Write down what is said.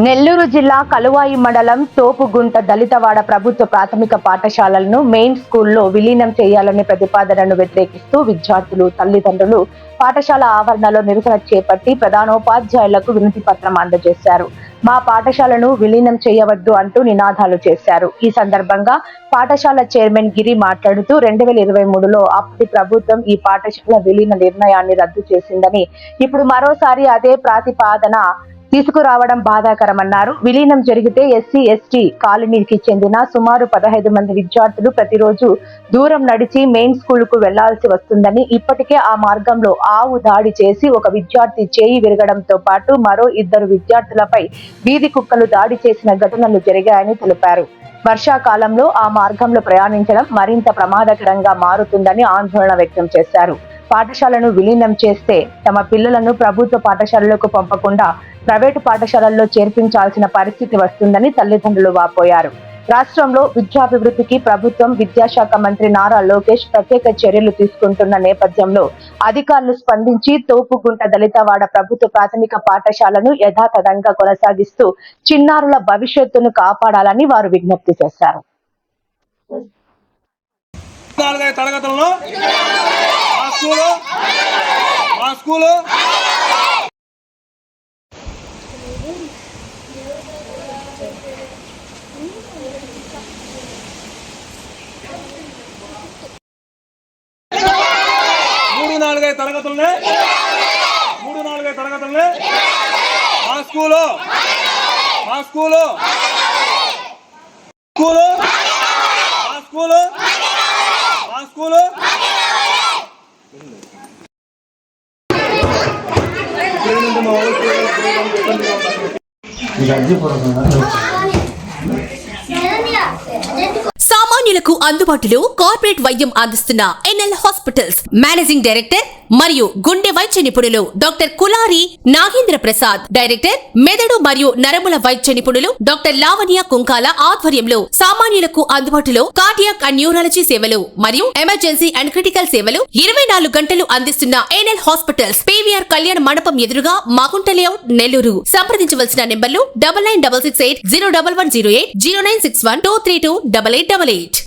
నెల్లూరు జిల్లా కలువాయి మండలం తోపుగుంట దళితవాడ ప్రభుత్వ ప్రాథమిక పాఠశాలలను మెయిన్ స్కూల్లో విలీనం చేయాలనే ప్రతిపాదనను వ్యతిరేకిస్తూ విద్యార్థులు, తల్లిదండ్రులు పాఠశాల ఆవరణలో నిరసన చేపట్టి ప్రధానోపాధ్యాయులకు వినతి పత్రం అందజేశారు. మా పాఠశాలను విలీనం చేయవద్దు అంటూ నినాదాలు చేశారు. ఈ సందర్భంగా పాఠశాల చైర్మన్ గిరి మాట్లాడుతూ 2023లో అప్పటి ప్రభుత్వం ఈ పాఠశాల విలీన నిర్ణయాన్ని రద్దు చేసిందని, ఇప్పుడు మరోసారి అదే ప్రతిపాదన తీసుకురావడం బాధాకరమన్నారు. విలీనం జరిగితే ఎస్సీ, ఎస్టీ కాలనీకి చెందిన సుమారు 15 మంది విద్యార్థులు ప్రతిరోజు దూరం నడిచి మెయిన్ స్కూల్ కు వెళ్లాల్సి వస్తుందని, ఇప్పటికే ఆ మార్గంలో ఆవు దాడి చేసి ఒక విద్యార్థి చేయి విరగడంతో పాటు మరో 2 విద్యార్థులపై వీధి కుక్కలు దాడి చేసిన ఘటనలు జరిగాయని తెలిపారు. వర్షాకాలంలో ఆ మార్గంలో ప్రయాణించడం మరింత ప్రమాదకరంగా మారుతుందని ఆందోళన వ్యక్తం చేశారు. పాఠశాలను విలీనం చేస్తే తమ పిల్లలను ప్రభుత్వ పాఠశాలలకు పంపకుండా ప్రైవేటు పాఠశాలల్లో చేర్పించాల్సిన పరిస్థితి వస్తుందని తల్లిదండ్రులు వాపోయారు. రాష్ట్రంలో విద్యాభివృద్ధికి ప్రభుత్వం, విద్యాశాఖ మంత్రి నారా లోకేష్ ప్రత్యేక చర్యలు తీసుకుంటున్న నేపథ్యంలో అధికారులు స్పందించి తోపుగుంట దళితవాడ ప్రభుత్వ ప్రాథమిక పాఠశాలను యథాతథంగా కొనసాగిస్తూ చిన్నారుల భవిష్యత్తును కాపాడాలని వారు విజ్ఞప్తి చేశారు. తరగతులనే మా స్కూలు సామాన్యులకు అందుబాటులో కార్పొరేట్ వైద్యం అందిస్తున్న ఎన్ఎల్ హాస్పిటల్స్ మేనేజింగ్ డైరెక్టర్ మరియు గుండె వైద్య నిపుణులు డాక్టర్ కులారి నాగేంద్ర ప్రసాద్, డైరెక్టర్ మెదడు మరియు నరముల వైద్య నిపుణులు డాక్టర్ లావణ్య కుంకాల ఆధ్వర్యంలో సామాన్యులకు అందుబాటులో కార్డియాక్ అండ్ న్యూరాలజీ సేవలు మరియు ఎమర్జెన్సీ అండ్ క్రిటికల్ సేవలు 24 గంటలు అందిస్తున్న ఎన్ఎల్ హాస్పిటల్స్ పీవీఆర్ కళ్యాణ మండపం ఎదురుగా మాగుంట లేఅవుట్, నెల్లూరు. సంప్రదించవలసిన నెంబర్లు 9966801108, 0961232888.